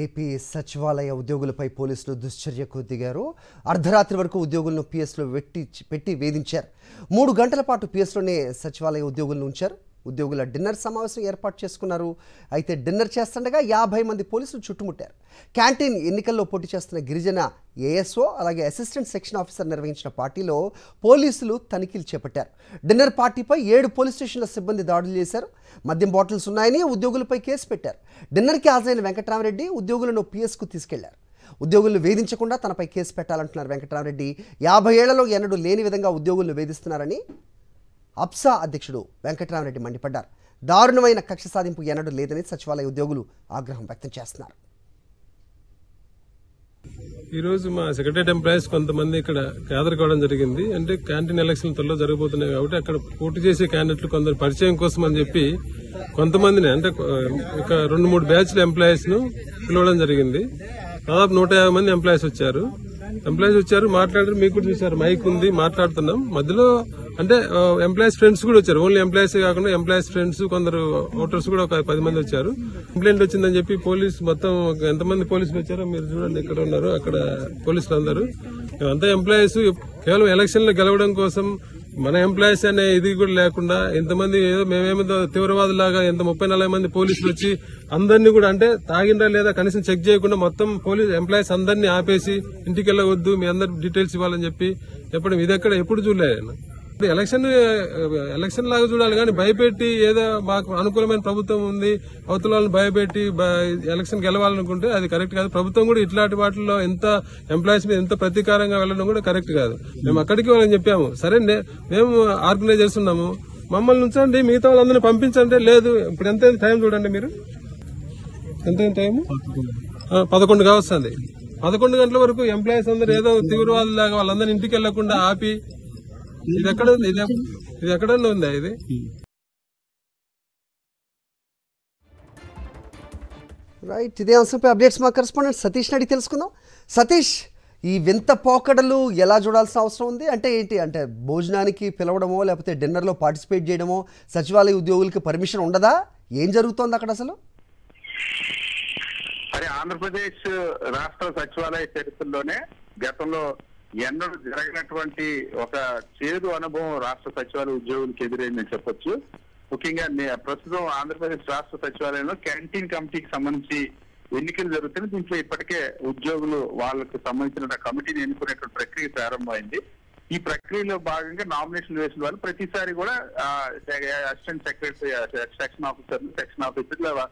AP సచివాలయ ఉద్యోగులపై పోలీసులు దుశ్చర్యకు దిగారు. అర్ధరాత్రి వరకు ఉద్యోగులను పిఎస్లో పెట్టి వేధించారు. 3 గంటల పాటు పిఎస్లోనే సచివాలయ ఉద్యోగులను ఉంచారు. ఉద్యోగుల డిన్నర్ సమావేశం ఏర్పాటు చేసుకున్నారు. అయితే డిన్నర్ చేస్తుండగా 50 మంది పోలీసులు చుట్టుముట్టారు. క్యాంటీన్ ఎన్నికల్లో పోటీ చేస్తున్న గిరిజన ఏఎస్ఓ అలాగే అసిస్టెంట్ సెక్షన్ ఆఫీసర్ నిర్వహించిన పార్టీలో పోలీసులు తనిఖీలు చేపట్టారు. డిన్నర్ పార్టీపై 7 పోలీస్ స్టేషన్ల సిబ్బంది దాడులు చేశారు. మద్యం బాటిల్స్ ఉన్నాయని ఉద్యోగులపై కేసు పెట్టారు. డిన్నర్కి హాజరైన వెంకటరామరెడ్డి ఉద్యోగులను పిఎస్కు తీసుకెళ్లారు. ఉద్యోగులను వేధించకుండా తనపై కేసు పెట్టాలంటున్నారు వెంకటరామరెడ్డి. 50 ఏళ్లలో ఎన్నడూ లేని విధంగా ఉద్యోగులను వేధిస్తున్నారని అప్సా అధ్యక్షుడు వెంకటరామరెడ్డి మండిపడ్డారు. దారుణమైన కక్ష సాధింపు ఎన్నడూ లేదని సచివాలయ ఉద్యోగులు ఆగ్రహం వ్యక్తం చేస్తున్నారు. ఈ రోజు మా సెక్రటరీ ఎంప్లాయీస్ కొంతమంది ఇక్కడ గ్యాదర్ కావడం జరిగింది. అంటే క్యాంటీన్ ఎలక్షన్ త్వరలో జరగబోతున్నాయి కాబట్టి అక్కడ పోటీ చేసే క్యాండిడేట్లు కొందరు పరిచయం కోసం అని చెప్పి కొంతమందిని అంటే ఒక 2-3 బ్యాచ్ల ఎంప్లాయీస్ ను పిలవడం జరిగింది. దాదాపు 150 మంది ఎంప్లాయీస్ వచ్చారు. మాట్లాడారు. మీకు కూడా చూసారు, మైక్ ఉంది, మాట్లాడుతున్నాం. మధ్యలో అంటే ఎంప్లాయీస్ ఫ్రెండ్స్ కూడా వచ్చారు. ఓన్లీ ఎంప్లాయీస్ కాకుండా ఎంప్లాయీస్ ఫ్రెండ్స్, కొందరు ఓటర్స్ కూడా ఒక 10 మంది వచ్చారు. కంప్లైంట్ వచ్చిందని చెప్పి పోలీసు మొత్తం ఎంతమంది పోలీసులు వచ్చారో మీరు చూడండి, ఎక్కడ ఉన్నారు అక్కడ పోలీసులు అందరూ. అంతా ఎంప్లాయీస్ కేవలం ఎలక్షన్ లో గెలవడం కోసం మన ఎంప్లాయీస్ అనే ఇది కూడా లేకుండా ఇంతమంది ఏదో మేమేమో తీవ్రవాదులాగా 30-40 మంది పోలీసులు వచ్చి అందరినీ కూడా అంటే తాగిందా లేదా కనీసం చెక్ చేయకుండా మొత్తం పోలీస్ ఎంప్లాయీస్ అందరినీ ఆపేసి ఇంటికి వెళ్ళవద్దు, మీ అందరు డీటెయిల్స్ ఇవ్వాలని చెప్పి చెప్పడం ఇది ఎప్పుడు చూడలేదు. ఎలక్షన్ లాగా చూడాలి కానీ భయపెట్టి ఏదో మాకు అనుకూలమైన ప్రభుత్వం ఉంది అవతల వాళ్ళని భయపెట్టి ఎలక్షన్ గెలవాలనుకుంటే అది కరెక్ట్ కాదు. ప్రభుత్వం కూడా ఇట్లాంటి వాటిల్లో ఎంత ఎంప్లాయీస్ మీద ఎంత ప్రతీకారంగా వెళ్ళడం కూడా కరెక్ట్ కాదు. మేము అక్కడికి వాళ్ళని చెప్పాము, సరే మేము ఆర్గనైజ్ చేస్తున్నాము, మమ్మల్ని ఉంచండి, మిగతా వాళ్ళందరినీ పంపించండి. లేదు, ఇప్పుడు ఎంత టైం చూడండి మీరు, ఎంత టైం 11 కావస్తుంది. 11 గంటల వరకు ఎంప్లాయీస్ అందరూ ఏదో తీవ్రవాదులాగా వాళ్ళందరినీ ఇంటికి వెళ్లకుండా ఆపి ఇది ఎక్కడన్నా ఉందా ఇది? రైట్, ఇదే అంశంపై అప్డేట్స్ మా కరెస్పాండెంట్ సతీష్ అడిగి తెలుసుకుందాం. సతీష్, ఈ వింత పోకడలు ఎలా చూడాల్సిన అవసరం ఉంది? అంటే ఏంటి, అంటే భోజనానికి పిలవడమో లేకపోతే డిన్నర్లో పార్టిసిపేట్ చేయడమో సచివాలయ ఉద్యోగులకి పర్మిషన్ ఉండదా? ఏం జరుగుతోంది అక్కడ అసలు? అరే, ఆంధ్రప్రదేశ్ రాష్ట్ర సచివాలయ చరిత్రలోనే గతంలో ఎన్నడూ జరగినటువంటి ఒక చేదు అనుభవం రాష్ట్ర సచివాలయ ఉద్యోగులకు ఎదురైందని చెప్పొచ్చు. ముఖ్యంగా ప్రస్తుతం ఆంధ్రప్రదేశ్ రాష్ట్ర సచివాలయంలో క్యాంటీన్ కమిటీకి సంబంధించి ఎన్నికలు జరుగుతున్నాయి. దీంట్లో ఇప్పటికే ఉద్యోగులు వాళ్ళకు సంబంధించిన కమిటీని ఎన్నుకునేటువంటి ప్రక్రియ ప్రారంభమైంది. ఈ ప్రక్రియలో భాగంగా నామినేషన్ వేసిన వాళ్ళు ప్రతిసారి కూడా అసిస్టెంట్ సెక్రటరీ, సెక్షన్ ఆఫీసర్లు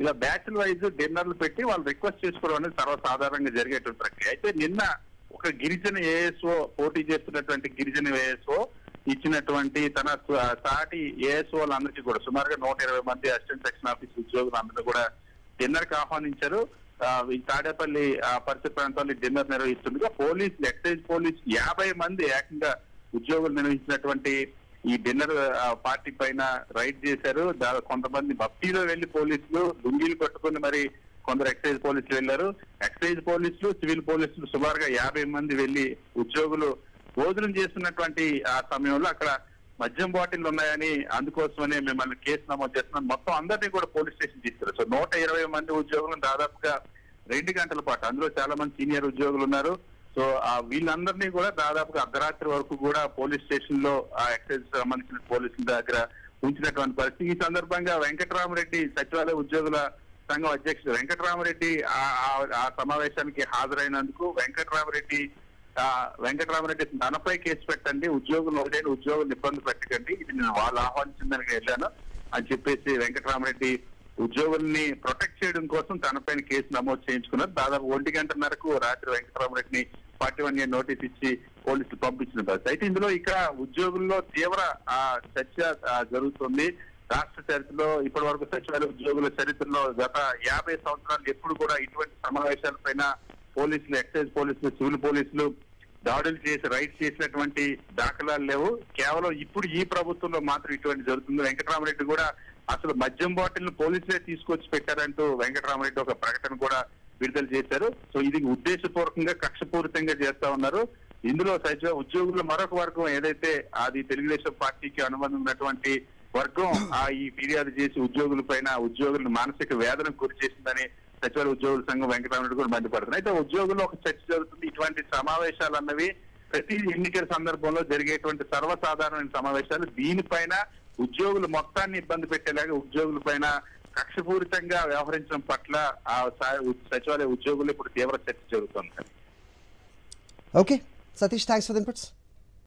ఇలా బ్యాచ్ల వైజ్ డిన్నర్లు పెట్టి వాళ్ళు రిక్వెస్ట్ చేసుకోవడం అనేది సర్వసాధారణంగా జరిగేటువంటి ప్రక్రియ. అయితే నిన్న ఒక గిరిజన ఏఎస్ఓ, పోటీ చేస్తున్నటువంటి గిరిజన ఏఎస్ఓ ఇచ్చినటువంటి తన సాటి ఏఎస్ఓలందరికీ కూడా సుమారుగా 120 మంది అసిస్టెంట్ సెక్షన్ ఆఫీస్ ఉద్యోగులు అందరూ కూడా డిన్నర్ కి ఆహ్వానించారు. ఈ తాడేపల్లి పరిసర ప్రాంతాల్లో డిన్నర్ నిర్వహిస్తుండగా ఎక్సైజ్ పోలీస్ 50 మంది ఏకంగా ఉద్యోగులు నిర్వహించినటువంటి ఈ డిన్నర్ పార్టీ పైన రైడ్ చేశారు. కొంతమంది భక్తిలో వెళ్లి పోలీసులు లుంగీలు కట్టుకుని మరి కొందరు ఎక్సైజ్ పోలీసులు వెళ్లారు. ఎక్సైజ్ పోలీసులు, సివిల్ పోలీసులు సుమారుగా 50 మంది వెళ్లి ఉద్యోగులు భోజనం చేస్తున్నటువంటి ఆ సమయంలో అక్కడ మద్యం బాటిల్ ఉన్నాయని అందుకోసమనే మిమ్మల్ని కేసు నమోదు చేస్తున్నాం, మొత్తం అందరినీ కూడా పోలీస్ స్టేషన్ తీసుకెళ్లారు. సో 120 మంది ఉద్యోగులను దాదాపుగా 2 గంటల పాటు, అందులో చాలా మంది సీనియర్ ఉద్యోగులు ఉన్నారు. సో వీళ్ళందరినీ కూడా దాదాపుగా అర్ధరాత్రి వరకు కూడా పోలీస్ స్టేషన్ లో ఎక్సైజ్ సంబంధించిన పోలీసుల దగ్గర ఉంచినటువంటి పరిస్థితి. ఈ సందర్భంగా వెంకటరామరెడ్డి, సచివాలయ ఉద్యోగుల సంఘం అధ్యక్షుడు వెంకటరామరెడ్డి ఆ సమావేశానికి హాజరైనందుకు వెంకటరామరెడ్డి తనపై కేసు పెట్టండి, ఉద్యోగులు ఇబ్బంది పెట్టకండి, ఇది నేను వాళ్ళు ఆహ్వానించిందానికి వెళ్ళాను అని చెప్పేసి వెంకటరామరెడ్డి ఉద్యోగుల్ని ప్రొటెక్ట్ చేయడం కోసం తనపైన కేసు నమోదు చేయించుకున్నారు. దాదాపు 1:30 రాత్రి వెంకటరామరెడ్డిని 41 నోటీస్ ఇచ్చి పోలీసులు పంపించిన పరిస్థితి. అయితే ఇందులో ఇక్కడ ఉద్యోగుల్లో తీవ్ర చర్చ జరుగుతుంది. రాష్ట్ర చరిత్రలో ఇప్పటి వరకు సచివాలయ ఉద్యోగుల చరిత్రలో గత 50 సంవత్సరాలు ఎప్పుడు కూడా ఇటువంటి సమావేశాలపైన పోలీసులు, ఎక్సైజ్ పోలీసులు, సివిల్ పోలీసులు దాడులు చేసి రైడ్ చేసినటువంటి దాఖలాలు లేవు. కేవలం ఇప్పుడు ఈ ప్రభుత్వంలో మాత్రం ఇటువంటి జరుగుతుంది. వెంకటరామరెడ్డి కూడా అసలు మద్యం బాటిల్ పోలీసులే తీసుకొచ్చి పెట్టారంటూ వెంకటరామరెడ్డి ఒక ప్రకటన కూడా విడుదల చేశారు. సో ఇది ఉద్దేశపూర్వకంగా కక్షపూరితంగా చేస్తా ఉన్నారు. ఇందులో ఉద్యోగులు మరొక వర్గం ఏదైతే అది తెలుగుదేశం పార్టీకి అనుబంధం ఉన్నటువంటి వర్గం ఈ ఫిర్యాదు చేసి ఉద్యోగుల పైన ఉద్యోగులను మానసిక వేదనకు గురి చేసిందని సచివాలయ ఉద్యోగుల సంఘం వెంకటరామరెడ్డి కూడా మండిపడుతున్నారు. అయితే ఉద్యోగుల్లో ఒక చర్చ జరుగుతుంది. ఇటువంటి సమావేశాలు అన్నవి ప్రతి ఎన్నికల సందర్భంలో జరిగేటువంటి సర్వసాధారణ సమావేశాలు. దీనిపైన ఉద్యోగులు మొత్తాన్ని ఇబ్బంది పెట్టేలాగా ఉద్యోగుల పైన కక్షపూరితంగా వ్యవహరించడం పట్ల ఆ సచివాలయ ఉద్యోగులు ఇప్పుడు తీవ్ర చర్చ జరుగుతుంది. Okay Satish, thanks for the inputs.